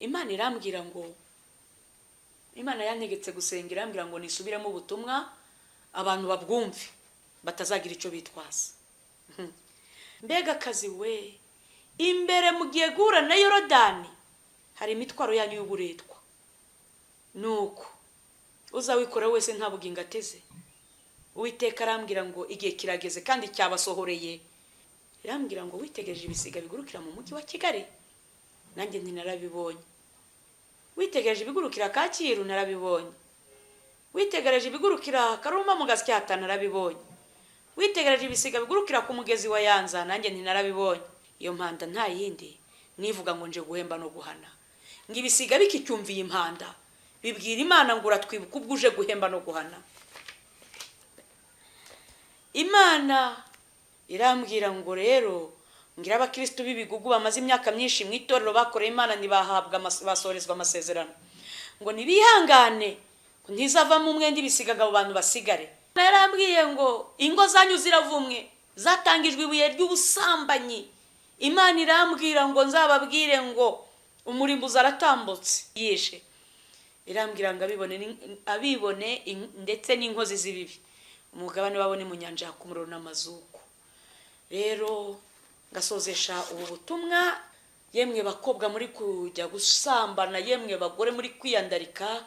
Imana irambwira ngo Imana yantegetse gusenga, irambwira ngo nisubiremo ubutumwa abantu babwumve batazagira icyo bitwaza. Mbega kazi we, imbere mugiye gura na Yorodani hari imitwaro yanyu y'uburetwa, nuko uzawikora wese nta bugingo ateze. Uwiteka arambwira ngo igihe kirageze kandi cyabasohoreye. Irambwira ngo witegereje ibisiga bigurukira mu mujyi wa Kigali, nanjye ntinarabibonye. Witegereje ibigurukira Kacyiru, narabibonye. Witegereje ibigurukira Karuma mu Gasyata, narabibonye. Witegereje ibisiga bigurukira ku mugezi wa Yanza, nanjye ntinarabibonye. Iyo mpanda nta yindi nivuga ngo nje guhemba no guhana. Ngibisiga bikicyumviye impanda bibwira Imana ngo uratwibuka ubwo uje guhemba no guhana. Imana irambwira ngo rero ngira abakristo b'ibigugu bamaze imyaka myinshi mu itorero bakoreye Imana nibahabwa basorezwa amasezerano ngo nibihangane ntizavamo umwenda ibisigaga abo bantu basigare. Narambwiye ngo ingo zanyu ziravumwe, zatangijwe ibuye ry'ubusambanyi. Imana irambwira ngo nzababwire ngo umurimbuzi aratambutse yishe. Irambwira ngo abibone ndetse n'inkozi z'ibibi umugabane wabone mu nyanja ya kumuriro n'amazuku. Rero ngasozesha ubu butumwa, yemwe bakobwa muri kujya gusambana, yemwe bagore muri kwiyandarika,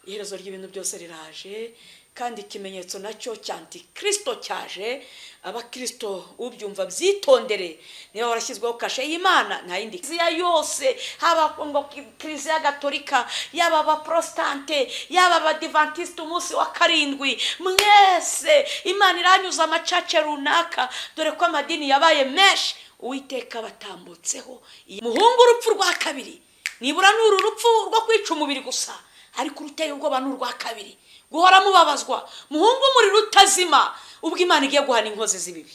iherezo ry'ibintu byose riraje kandi ikimenyetso nacyo cy'antikristo cyaje. Abakristo ubyumva byitondere, niba warashyizweho kashe y'Imana nta yindi kiliziya yose, haba ngo kiliziya gatolika, yaba abaprotestante, yaba abadivantiste umunsi wa karindwi, mwese Imana iranyuza amacace runaka, dore ko amadini yabaye menshi. Uwiteka batambutseho muhungu urupfu rwa kabiri, nibura n'uru rupfu rwo kwica umubiri gusa, ariko uruteye ubwoba n'urwa kabiri guhora mubabazwa, muhungu umuriro utazima ubwo Imana igiye guhana inkozi z'ibibi.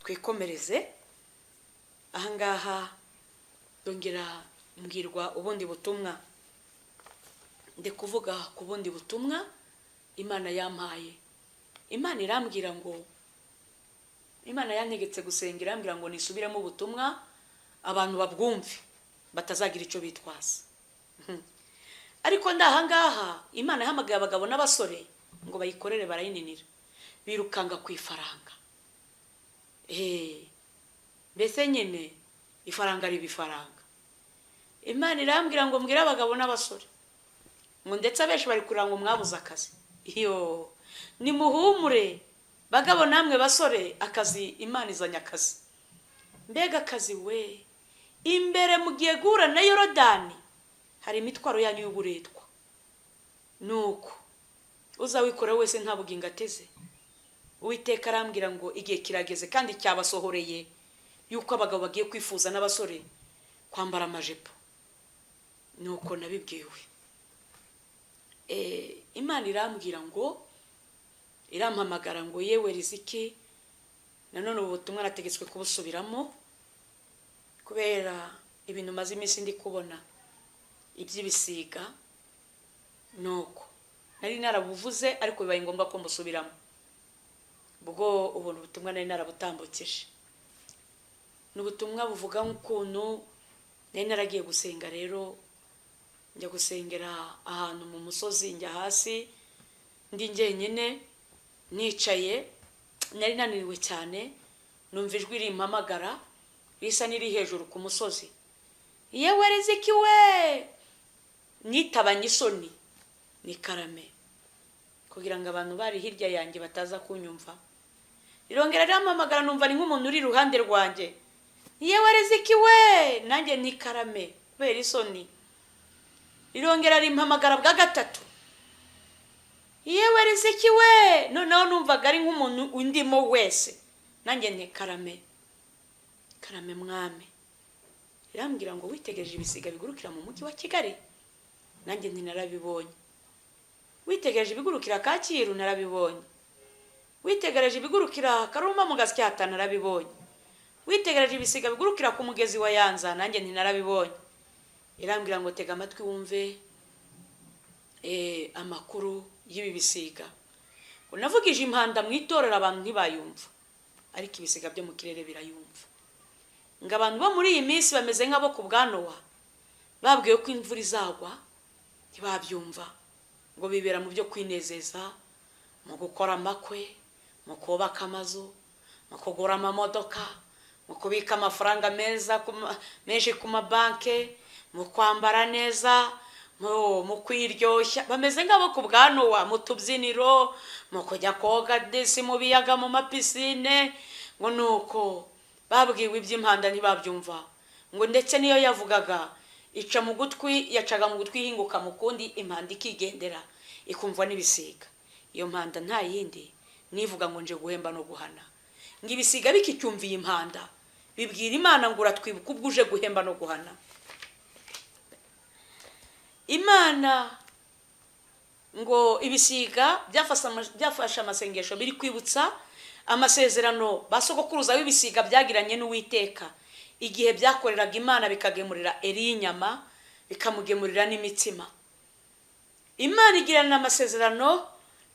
Twikomereze ahangaha, dongera mbwirwa ubundi butumwa, ndi kuvuga ku bundi butumwa Imana yampaye. Imana irambwira ngo Imana yantegetse gusenga, irambwira ngo nisubiremo ubutumwa abantu babwumve batazagira icyo bitwaza. Ariko ndahangaha Imana yahamagaye abagabo n'abasore ngo bayikorere, barayininira, birukanga ku ifaranga. Mbese nyine ifaranga riba ifaranga. Imana irambwira ngo mbwire abagabo n'abasore ngo ndetse abenshi bari kuranga ngo mwabuze akazi. Iyo nimuhumure bagabo namwe basore, akazi Imana izanya akazi. Mbega akazi we, imbere mugiye gura na Yorodani hari imitwaro yanyu y'uburetwa, nuko uzawikora wese nta bugingo ateze. Uwiteka arambwira ngo igihe kirageze kandi cyabasohoreye yuko abagabo bagiye kwifuza n'abasore kwambara amajipo. Nuko nabibwiwe. Imana irambwira ngo irampamagara ngo yewe Riziki, nanone ubu butumwa nategetswe kubusubiramo kubera ibintu maze iminsi ndi kubona iby'ibisiga. Nuko nari narabuvuze ariko bibaye ngombwa ko mbusubiramo, ubwo ubuntu butumwa nari narabutambukije. N'ubutumwa buvuga nk'ukuntu nari naragiye gusenga. Rero njya gusengera ahantu mu musozi, njya hasi ndi njyenyine nicaye, nari naniriwe cyane, numva ijwi rimpamagara risa niri hejuru ku musozi. Yewe Riziki we, nitabanye isoni ni Karame kugira ngo abantu bari hirya yanjye bataza kunyumva. Rirongera rimpamagara, numva ni nk'umuntu uri iruhande rwanjye. Yewe Riziki we, nanjye ni Karame kubera isoni. Rirongera rimpamagara bwa gatatu. Yewe Riziki we, noneho numvaga ari nk'umuntu undimo wese, nanjye ni Karame. Karame mwami. Irambwira ngo witegereje ibisiga bigurukira mu mujyi wa Kigali, nanjye ntinarabibonye. Witegereje ibigurukira Kacyiru, narabibonye. Witegereje ibigurukira Karuma mu Gasyata, narabibonye. Witegereje ibisiga bigurukira ku mugezi wa Yanza, nanjye ntinarabibonye. Irambwira ngo tega amatwi wumve amakuru y'ibi bisiga. Unavugije impanda mu itorero abantu ntibayumva, ariko ibisiga byo mu kirere birayumva. Ngo abantu bo muri iyi minsi bameze nk'abo ku bwa Nowa, babwiye ko imvura izagwa ntibabyumva, ngo bibera mu byo kwinezeza, mu gukora amakwe, mu kubaka amazu, mu kugura amamodoka, mu kubika amafaranga menshi ku mabanke, mu kwambara neza, mu kwiryoshya. Bameze nk'abo ku bwa Nowa, mu tubyiniro, mu kujya koga desi mu biyaga, mu mapisine. Ngo nuko babwiwe iby'impanda ntibabyumva, ngo ndetse niyo yavugaga ica mu gutwi, yacaga mu gutwi ihinguka mu kundi, impanda ikigendera ikumva n'ibisiga. Iyo mpanda nta yindi nivuga ngo nje guhemba no guhana. Ngo ibisiga bikicyumviye impanda bibwira Imana ngo uratwibuka ubwo uje guhemba no guhana. Imana ngo ibisiga byafashe amasengesho biri kwibutsa amasezerano basogokuruza w'ibisiga byagiranye n'Uwiteka igihe byakoreraga Imana, bikagemurira Eliya inyama, bikamugemurira n'imitsima. Imana igirana amasezerano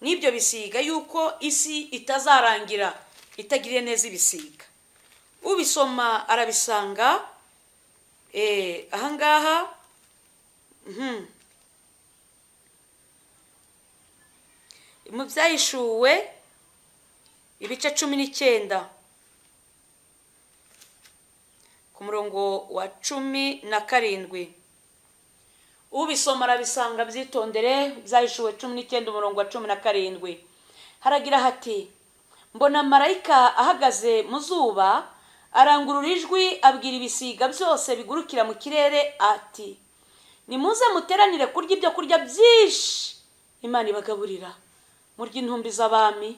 n'ibyo bisiga yuko isi itazarangira itagiriye neza ibisiga. Ubisoma arabisanga ahangaha mu Byahishuwe ibice 19 ku murongo wa 17. Ubisoma arabisanga byitondere. Byahishuwe 19 umurongo wa 17 haragira hati, mbona marayika ahagaze mu zuba, arangurura ijwi abwira ibisiga byose bigurukira mu kirere ati, nimuze muteranire kurya ibyo kurya byinshi Imana ibagaburira, murya intumbi z'abami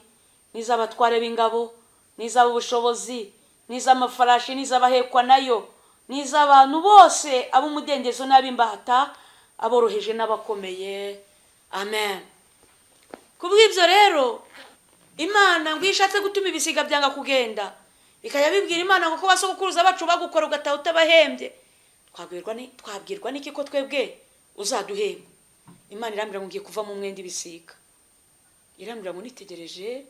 n'iz'abatware b'ingabo n'iz'ab'ubushobozi n'iz'amafarashi n'iz'abahekwa nayo n'iz'abantu bose, ab'umudendezo n'ab'imbata, aboroheje n'abakomeye. Amen. Kubw'ibyo rero Imana ngo ishatse gutuma ibisiga byanga kugenda, bikaya bibwira Imana ngo ko basokuruza bacu bagukora ugataha utabahembye, twabwirwa n'iki ko twebwe uzaduhemba? Imana irambira ngo ngiye kuva mu mwenda ibisiga. Irambira ngo nitegereje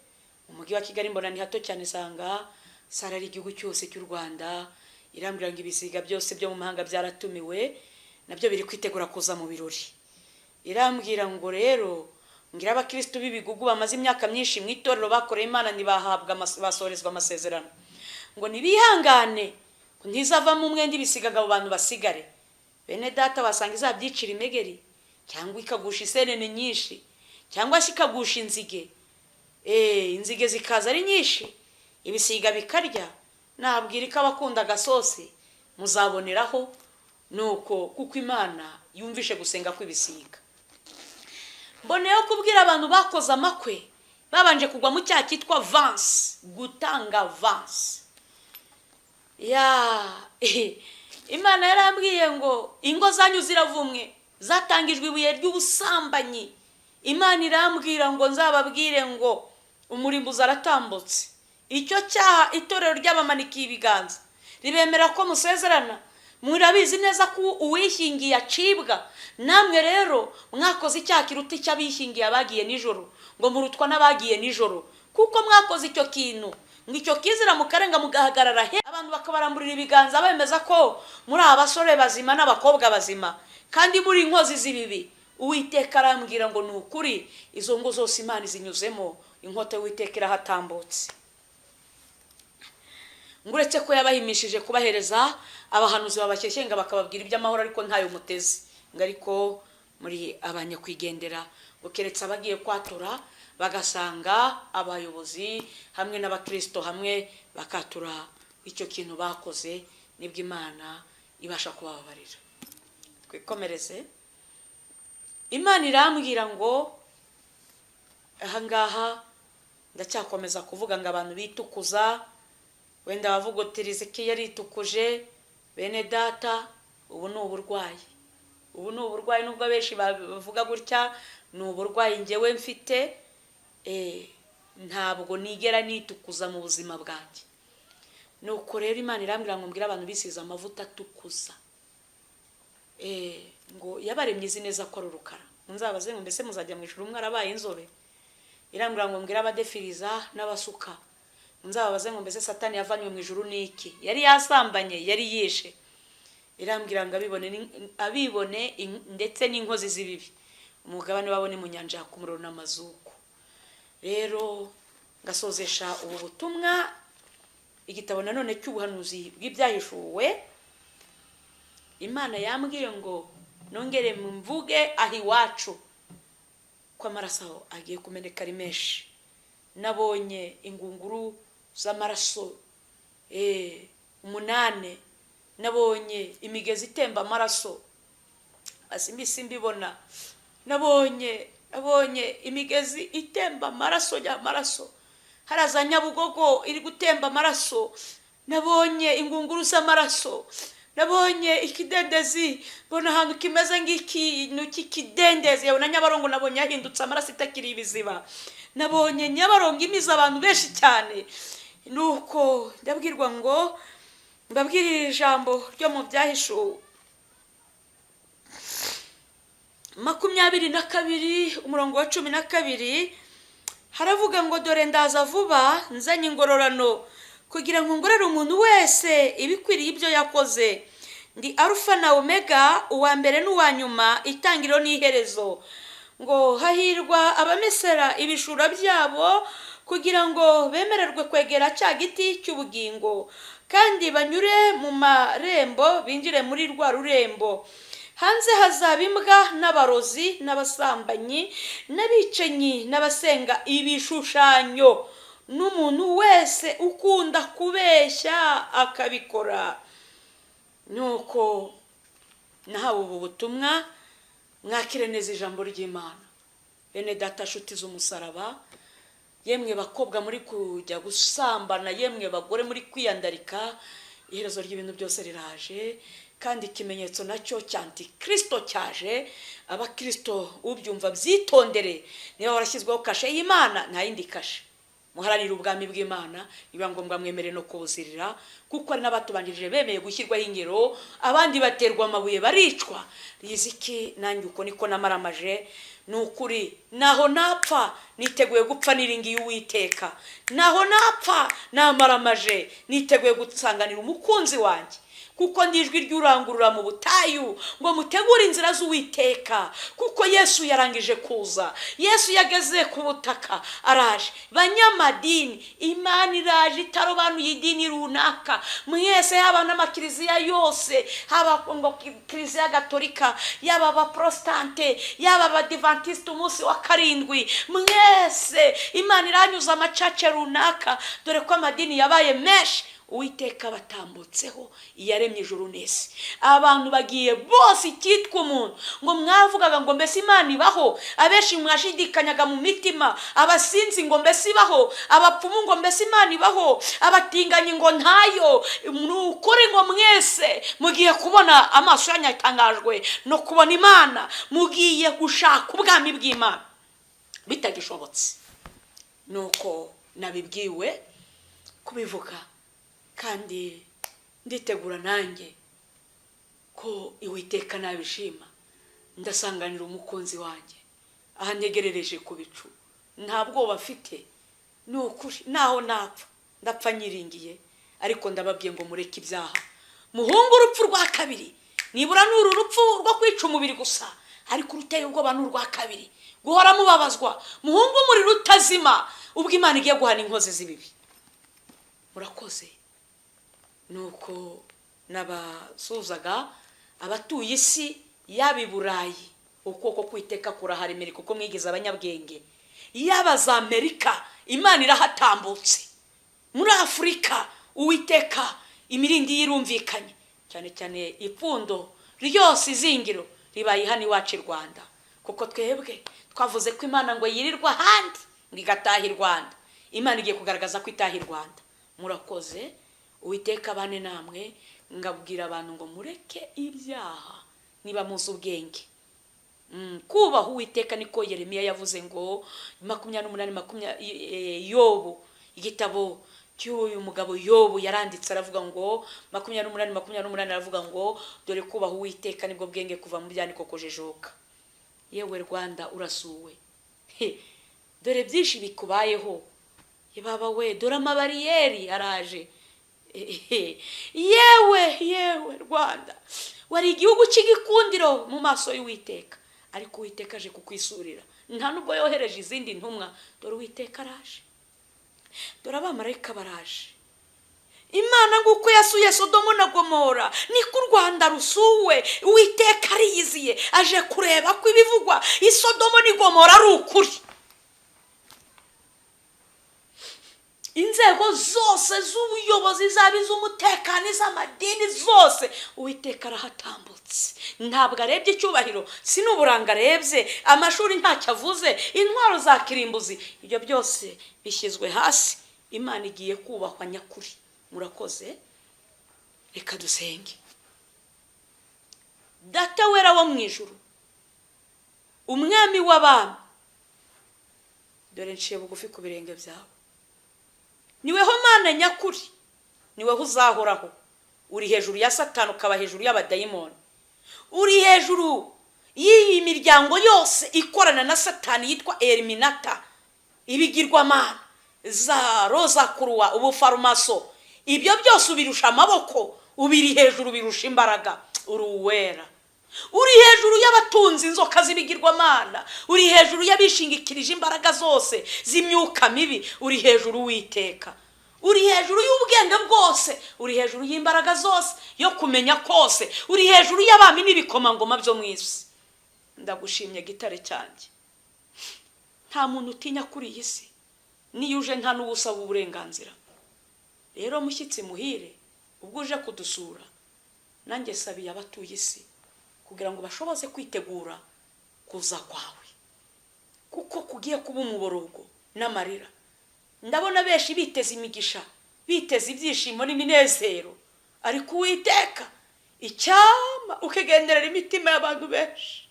umujyi wa Kigali mbona ni hato cyane, sanga sarari igihugu cyose cy'u Rwanda. Irambira ngo ibisiga byose byo mu mahanga byaratumiwe, nabyo biri kwitegura kuza mu birori. Irambwira ngo rero ngira abakristo b'ibigugu bamaze imyaka myinshi mu itorero bakoreye Imana ntibahabwa basorezwa amasezerano, ngo nibihangane ntizava mu mwenda ibisigaga abo bantu basigare. Bene data basanga izabyicira imegeri, cyangwa ikagusha isenene nyinshi, cyangwa se ikagusha inzige. Inzige zikaza ari nyinshi, ibisiga bikarya. Nabwira ko abakunda agasosi muzaboneraho, nuko kuko Imana yumvishe gusenga kw'ibisiga. Mboneyeho kubwira abantu bakoze amakwe babanje kugwa mu cyaha cyitwa vansi, gutanga vansi. Imana yarambwiye ngo ingo zanyu ziravumwe, zatangijwe ibuye ry'ubusambanyi. Imana irambwira ngo nzababwire ngo umurimbuzi aratambutse. Icyo cyaha itorero ry'abamanikiye ibiganza ribemera ko musezerana, murabizi neza ko uwishingiye acibwa. Namwe rero mwakoze icyaha kiruta icy'abishingiye abagiye nijoro, ngo murutwa n'abagiye nijoro, kuko mwakoze icyo kintu ngo icyo kizira mukarenga mugahagarara he, abantu bakabaramburira ibiganza bemeza ko muri abasore bazima n'abakobwa bazima, kandi muri inkozi z'ibibi. Uwiteka arambwira ngo nukuri izo ngo zose Imana izinyuzemo, inkota y'Uwiteka irahatambutse. Nguretse ko yabahimishije kubahereza abahanuzi babashyeshyenga bakababwira iby'amahoro, ariko ntayo mutezi. Ariko muri abanyakwigendera, ukeretse abagiye kwatura bagasanga abayobozi hamwe n'abakristo hamwe bakatura icyo kintu bakoze, nibwo Imana ibasha kubabarira. Twikomereze. Imana irambwira ngo ahangaha ndacyakomeza kuvuga ngo abantu bitukuza, wenda bavuga uti Riziki yaritukuje. Bene data, ubu ni uburwayi. Ubu ni uburwayi, nubwo benshi bavuga gutya, ni uburwayi njyewe mfite. Ntabwo nigera nitukuza mu buzima bwanjye. Nuko rero Imana irambwira ngo mbwira abantu bisize amavuta atukuza. Ngo yabaremye izi neza ko ari urukara. munzabaze ngo mbese muzajya mu ijuru mwarabaye inzobe. Irambwira ngo mbwira abadefiriza n'abasuka. Munzabaze ngo mbese Satani yavanywe mu ijuru niki? Yari yasambanye, yari yishe. Irambwira ngo abibone ndetse n'inkozi z'ibibi, umugabane wabone mu nyanja ku muriro n'amazuku. Rero ngasozesha ubu butumwa igitabo nanone cy'ubuhanuzi bw'ibyahishuwe. Imana yambwiye ngo nongere mvuge aho iwacu ko amaraso agiye kumeneka ari menshi. Nabonye ingunguru z'amaraso 8, nabonye imigezi itemba amaraso asimbisi mbibona. Nabonye imigezi itemba amaraso ya maraso, haraza Nyabugogo iri gutemba amaraso. Nabonye ingunguru z'amaraso, nabonye ikidendezi, bona ahantu kimeze nk'ikintu cy'ikidendezi. Yabona Nyabarongo nabonye yahindutse amaraso itakiri ibiziba. Nabonye Nyabarongo imiza abantu benshi cyane. Nuko ndabwirwa ngo mbabwirire ijambo ryo mu byahishuwe 22 umurongo wa 12. Haravuga ngo dore ndaza vuba nzanye ingororano kugira ngo ngorere umuntu wese ibikwiriye ibyo yakoze. Ndi Alpha na Omega, uwa mbere n'uwa nyuma, itangiriro n'iherezo. Ngo hahirwa abamesera ibishura byabo kugira ngo bemererwe kwegera cya giti cy'ubugingo, kandi banyure mu marembo binjire muri rwa rurembo. Hanze hazaba imbwa n'abarozi n'abasambanyi n'abicenyi n'abasenga ibishushanyo n'umuntu wese ukunda kubeshya akabikora. Nuko nahawe ubu butumwa, mwakire neza ijambo ry'Imana. Bene data nshuti z'umusaraba, yemwe bakobwa muri kujya gusambana, yemwe bagore muri kwiyandarika, iherezo ry'ibintu byose riraje, kandi ikimenyetso nacyo cy'Antikristo cyaje. Abakristo ubyumva byitondere, niba warashyizweho kashe y'Imana nta yindi kashe. Muharanira ubwami bw'Imana, niba ngombwa mwemere no kubuzirira, kuko ari n'abatubanjirije bemeye gushyirwaho ingero, abandi baterwa amabuye baricwa. Riziki nanjye uko niko namaramaje. Nukuri naho napfa niteguye gupfa niringiye Uwiteka, naho napfa namaramaje niteguye gusanganira umukunzi wanjye, kuko ndijwi ry'urangurura mu butayu ngo mutegure inzira z'Uwiteka, kuko Yesu yarangije kuza. Yesu yageze ku butaka, araje. Banyamadini, Imana iraje itarobanuye idini runaka. Mwese haba n'amakiriziya yose, haba ngo kiriziya gatolika, yaba abaprotestante, yaba abadivantiste umunsi wa 7, mwese Imana iranyuza amacace runaka, dore ko amadini yabaye menshi. Uwiteka batambutseho iyaremye ijuru n'isi. Abantu bagiye bose icyitwa umuntu, ngo mwavugaga ngo mbese Imana ibaho, abenshi mwashidikanyaga mu mitima. Abasinzi ngo mbese ibaho, abapfumu ngo mbese Imana ibaho, abatinganyi ngo ntayo. Nukuri ngo mwese mugiye kubona, amaso yanyu atangajwe no kubona Imana, mugiye gushaka ubwami bw'Imana bitagishobotse. Nuko nabibwiwe kubivuga, kandi nditegura nanjye ko Uwiteka nabishima ndasanganira umukunzi wanjye aha ntegerereje ku bicu. Nta bwoba afite, nukuri naho napfa ndapfa nyiringiye. Ariko ndababwiye ngo mureke ibyaha, muhungu urupfu rwa kabiri. Nibura n'uru rupfu rwo kwica umubiri gusa, ariko uruteye ubwoba n'urwa kabiri, guhora mubabazwa. Muhungu umuriro utazima, ubwo Imana igiye guhana inkozi z'ibibi. Murakoze. Nuko nabasuzaga abatuye isi yabi Burayi, ukoko kwiteka kurahari Amerika kuko mwigize abanyabwenge. Yaba za Amerika, Imana irahatambutse. Muri Afrika Uwiteka imirindi yirumvikanye, cyane cyane ipfundo ryose izingiro ribaye hano iwacu Rwanda, kuko twebwe twavuze ko Imana ngo yirirwa handi ngigataha Rwanda. Imana igiye kugaragaza ko itaha Rwanda. Murakoze. Uwiteka bane namwe, ngabwira abantu ngo mureke ibyaha niba muzi ubwenge. Kubaha Uwiteka niko Yeremiya yavuze ngo 28 Yobu, igitabo cy'uyu mugabo Yobu yaranditse aravuga ngo 28 aravuga ngo dore kubaha Uwiteka nibwo bwenge kuva mu byaniko kujejoka. yewe Rwanda urasuwe. Dore byinshi bikubayeho, baba we, dore amabariyeri araje. Yewe Rwanda, wari igihugu cy'igikundiro mu maso y'Uwiteka, ariko Uwiteka aje kukwisurira. Nta nubwo yohereje izindi ntumwa, dore Uwiteka araje, dore abamarayika baraje. Imana nguko yasuye Sodomo na Gomora, niko u Rwanda rusuwe. Uwiteka ariyiziye, aje kureba ko ibivugwa i Sodomo ni Gomora ari ukuri. Inzego zose z'ubuyobozi, zaba iz'umutekano, iz'amadini zose, Uwiteka arahatambutse. Ntabwo arebye icyubahiro, si n'uburanga arebye, amashuri ntacyo avuze, intwaro za kirimbuzi, ibyo byose bishyizwe hasi. Imana igiye kubahwa nyakuri. Murakoze, reka dusenge. Data wera wo mu ijuru, umwami w'abami, dore nciye bugufi ku birenge byawe. Niweho Mana nyakuri, niweho uzahoraho. Uri hejuru ya Satani, ukaba hejuru y'abadayimoni. Uri hejuru y'iyi miryango yose ikorana na Satani yitwa Eliminata, ibigirwamana, za Roza Kuruwa, ubufarumaso. Ibyo byose ubirusha amaboko, ubiri hejuru, birusha imbaraga. Uri uwera. Uri hejuru y'abatunzi inzoka z'ibigirwamana, uri hejuru y'abishingikirije imbaraga zose z'imyuka mibi. Uri hejuru Uwiteka, uri hejuru y'ubwenge bwose, uri hejuru y'imbaraga zose, yo kumenya kose, uri hejuru y'abami n'ibikomangoma byo mu isi. Ndagushimye gitare cyanjye. Nta muntu utinya kuri iyi si, niyo uje nta n'ubusaba uburenganzira. Rero mushyitsi muhire, ubwo uje kudusura, nanjye sabiye abatuye isi kugira ngo bashoboze kwitegura kuza kwawe, kuko kugiye kuba umuborogo n'amarira. Ndabona benshi biteze imigisha, biteze ibyishimo n'iminezero, ariko Uwiteka icyama ukagenderera imitima y'abantu benshi,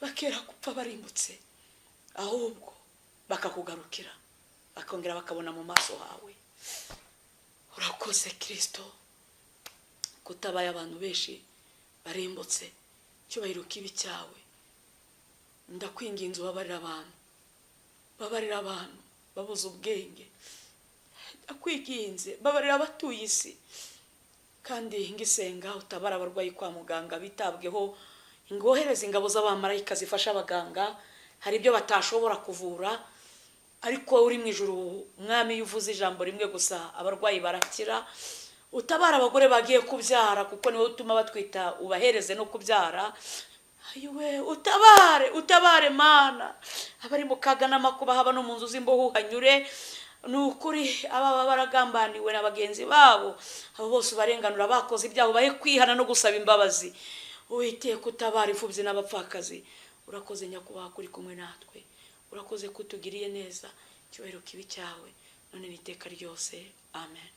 bakera gupfa barimbutse, ahubwo bakakugarukira, bakongera bakabona mu maso hawe. Urakoze Kristo, kutabaye abantu benshi barimbutse, cyubahiro kibi cyawe. Ndakwinginze ubabarira abantu babuze ubwenge. Ndakwinginze babarira abatuye isi, kandi ngisenga utabara abarwayi kwa muganga bitabweho. Ngohereza ingabo z'abamarayika zifasha abaganga, hari ibyo batashobora kuvura, ariko uri mu ijuru mwami, yuvuze ijambo rimwe gusa abarwayi barakira. Utabara abagore bagiye kubyara, kuko niwe utuma batwita, ubahereze no kubyara. Ayiwe, utabare Mana, abari mu kaga n'amakuba, haba no mu nzu z'imboho hanyure. Nukuri ababa baragambaniwe na bagenzi babo, abo bose barenganura bakoze ibyaho, bahe kwihana no gusaba imbabazi. Uwiteka utabara imfubyi n'abapfakazi. Urakoze nyakubahwa kuri kumwe natwe, urakoze kutugiriye neza. Cyubahiro kibi cyawe none n'iteka ryose. Amen.